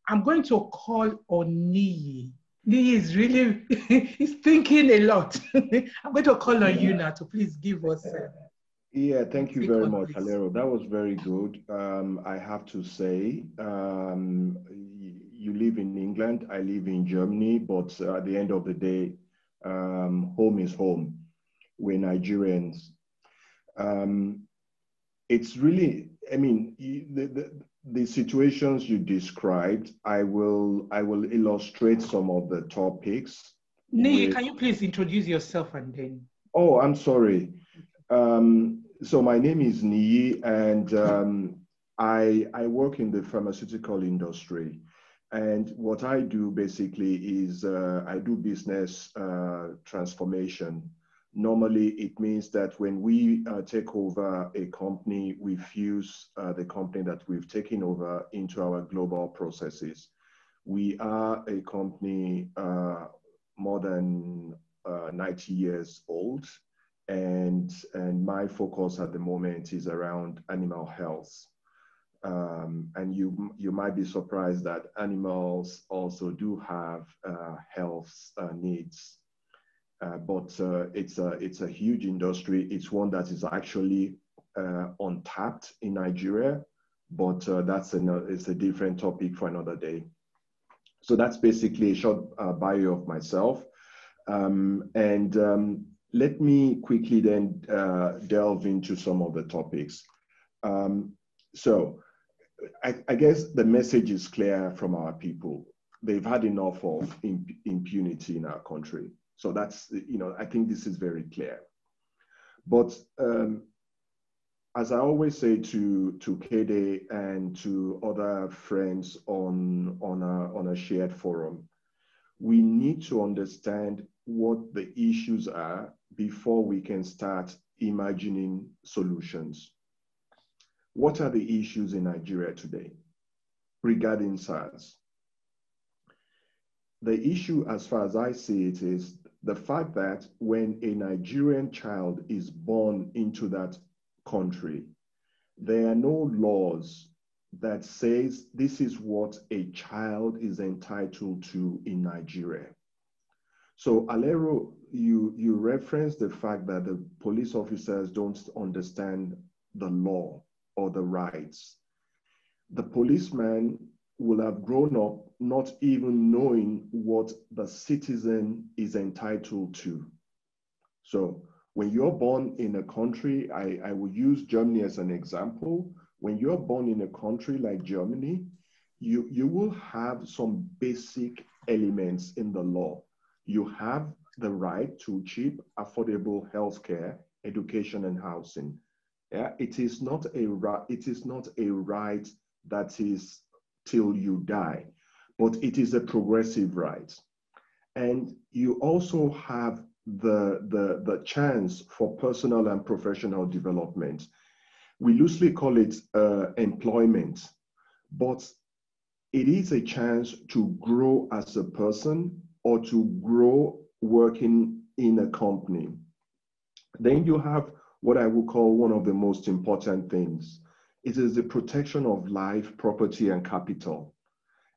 I'm going to call on Niyi. Niyi is really, he's thinking a lot. I'm going to call on you now to please give us Yeah, thank you take very on, much, please. Alero. That was very good. I have to say, you live in England, I live in Germany, but at the end of the day, home is home. We're Nigerians. Um, it's really, I mean, the situations you described, I will illustrate some of the topics Niyi, with. can you please introduce yourself and then? Oh, I'm sorry. So my name is Niyi, and I work in the pharmaceutical industry. And what I do basically is I do business transformation. Normally, it means that when we take over a company, we fuse the company that we've taken over into our global processes. We are a company more than 90 years old, and my focus at the moment is around animal health. And you might be surprised that animals also do have health needs, but it's a huge industry. It's one that is actually untapped in Nigeria, but it's a different topic for another day. So that's basically a short bio of myself, and let me quickly then delve into some of the topics. So I guess the message is clear from our people. They've had enough of impunity in our country. So that's, I think this is very clear. But as I always say to Kede and to other friends on a shared forum, we need to understand what the issues are before we can start imagining solutions. What are the issues in Nigeria today regarding SARS? The issue, as far as I see it, is the fact that when a Nigerian child is born into that country, there are no laws that says this is what a child is entitled to in Nigeria. So Alero, you referenced the fact that the police officers don't understand the law or the rights. The policeman will have grown up not even knowing what the citizen is entitled to. So when you're born in a country, I will use Germany as an example. When you're born in a country like Germany, you will have some basic elements in the law. You have the right to cheap, affordable healthcare, education, and housing. Yeah, it is not a right that is till you die, but it is a progressive right. And you also have the chance for personal and professional development. We loosely call it employment, but it is a chance to grow as a person or to grow working in a company. Then you have what I would call one of the most important things. It is the protection of life, property, and capital.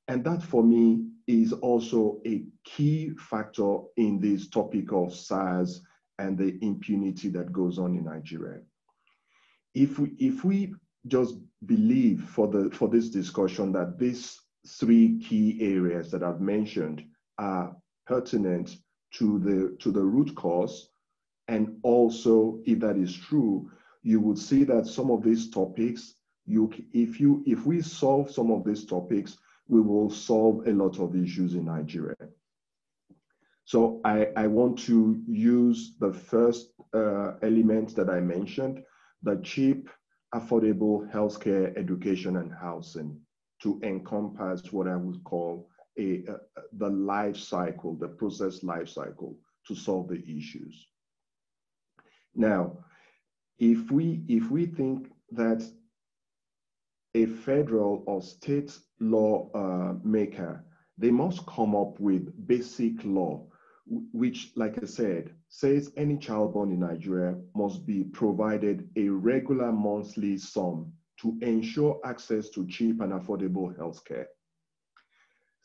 And that for me is also a key factor in this topic of SARS and the impunity that goes on in Nigeria. If we just believe for this discussion that these three key areas that I've mentioned are pertinent to the root cause, and also if that is true, you would see that some of these topics, if we solve some of these topics, we will solve a lot of issues in Nigeria. So I want to use the first element that I mentioned, the cheap, affordable healthcare, education, and housing, to encompass what I would call the life cycle, the process life cycle, to solve the issues. Now, if we think that a federal or state law maker, they must come up with basic law, which, like I said, says any child born in Nigeria must be provided a regular monthly sum to ensure access to cheap and affordable healthcare.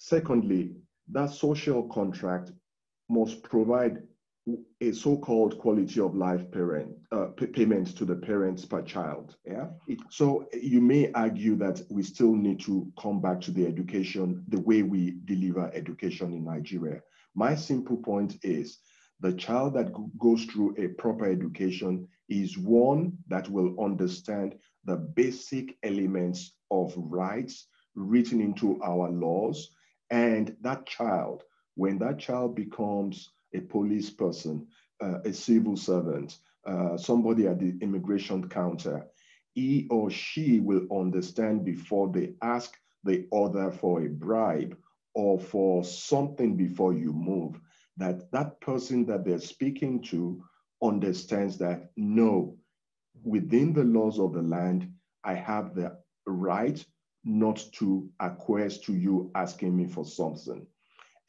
Secondly, that social contract must provide a so-called quality of life payments to the parents per child. Yeah. So you may argue that we still need to come back to the education, the way we deliver education in Nigeria. My simple point is the child that goes through a proper education is one that will understand the basic elements of rights written into our laws. And that child, when that child becomes a police person, a civil servant, somebody at the immigration counter, he or she will understand before they ask the other for a bribe or for something before you move, that that person that they're speaking to understands that, no, within the laws of the land, I have the right not to acquiesce to you asking me for something.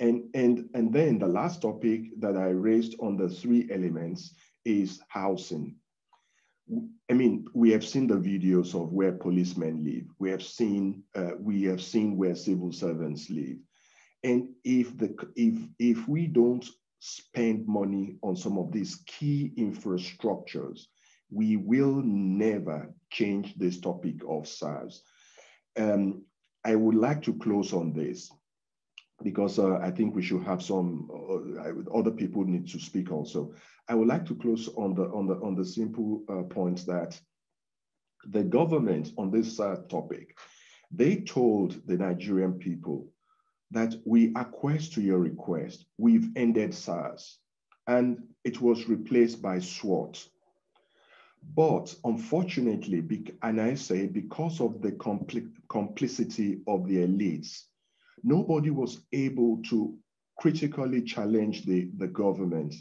And then the last topic that I raised on the three elements is housing. I mean, we have seen the videos of where policemen live. We have seen where civil servants live. And if we don't spend money on some of these key infrastructures, we will never change this topic of SARS. I would like to close on this, because I think we should have some other people need to speak also. I would like to close on the simple point that the government on this topic, they told the Nigerian people that we acquiesce to your request. We've ended SARS, and it was replaced by SWOT. But unfortunately, and I say because of the complicity of the elites, nobody was able to critically challenge the government.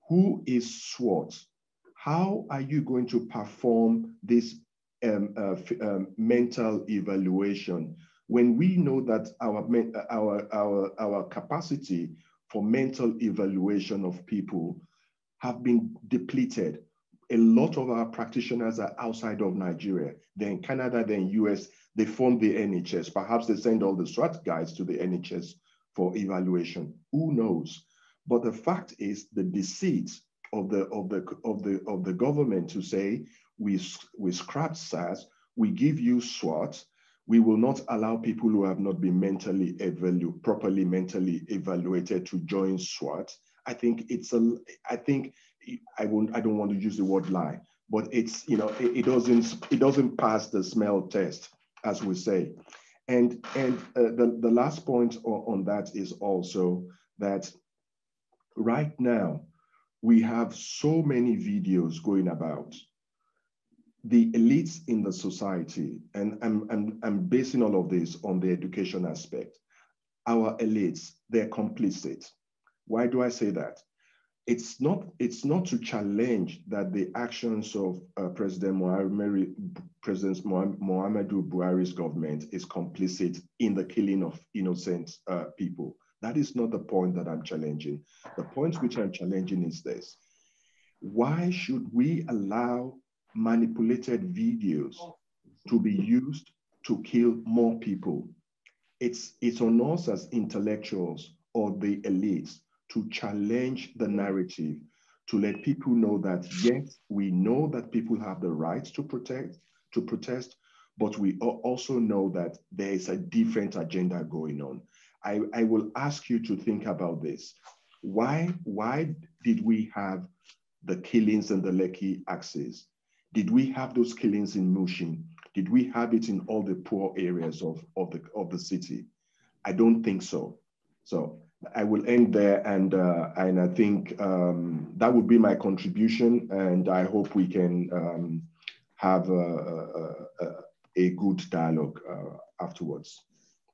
Who is SWOT? How are you going to perform this mental evaluation when we know that our capacity for mental evaluation of people have been depleted? A lot of our practitioners are outside of Nigeria. They're in Canada, they're in US, they form the NHS. Perhaps they send all the SWAT guys to the NHS for evaluation. Who knows? But the fact is the deceit of the government to say we scrap SARS, we give you SWAT, we will not allow people who have not been properly mentally evaluated to join SWAT. I think I don't want to use the word lie, but it's, it doesn't pass the smell test, as we say. And the last point on that is also that right now we have so many videos going about. The elites in the society, and I'm basing all of this on the education aspect. Our elites, they're complicit. Why do I say that? It's not to challenge that the actions of President Muhammadu Buhari's government is complicit in the killing of innocent people. That is not the point that I'm challenging. The point which I'm challenging is this. Why should we allow manipulated videos to be used to kill more people? It's on us as intellectuals or the elites to challenge the narrative, to let people know that, yes, we know that people have the right to protest, but we also know that there is a different agenda going on. I will ask you to think about this. Why did we have the killings in the Lekki axis? Did we have those killings in Mushin? Did we have it in all the poor areas of the city? I don't think so. So I will end there, and I think that would be my contribution, and I hope we can have a good dialogue afterwards.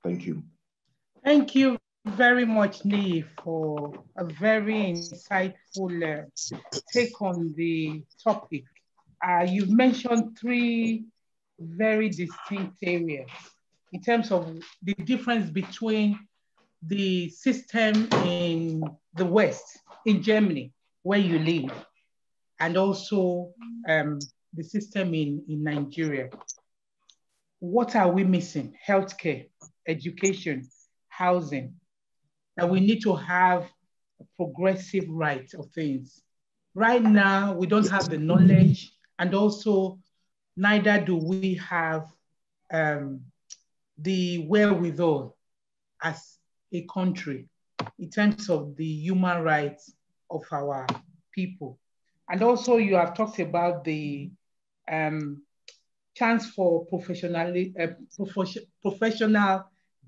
Thank you. Thank you very much, Niyi, for a very insightful take on the topic. You've mentioned three very distinct areas in terms of the difference between the system in the West, in Germany, where you live, and also the system in Nigeria. What are we missing? Healthcare, education, housing, that we need to have a progressive right of things. Right now, we don't have the knowledge, and also neither do we have the wherewithal as a country in terms of the human rights of our people. And also you have talked about the chance for professional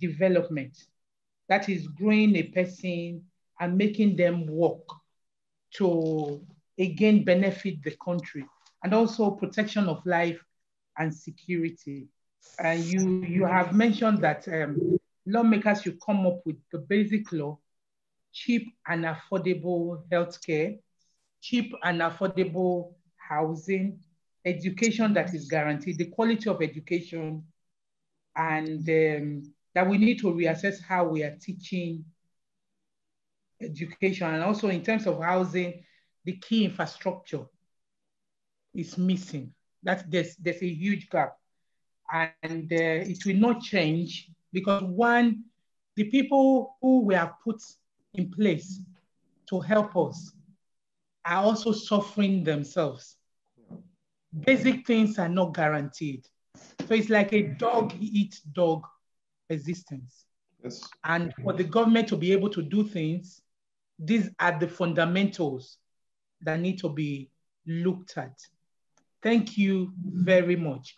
development. That is growing a person and making them work to again benefit the country, and also protection of life and security. And you have mentioned that lawmakers should come up with the basic law, cheap and affordable healthcare, cheap and affordable housing, education that is guaranteed, the quality of education, and that we need to reassess how we are teaching education. And also in terms of housing, the key infrastructure is missing. There's a huge gap. And it will not change because one, the people who were put in place to help us are also suffering themselves. Basic things are not guaranteed. So it's like a dog eat dog existence. Yes. And for the government to be able to do things, these are the fundamentals that need to be looked at. Thank you very much.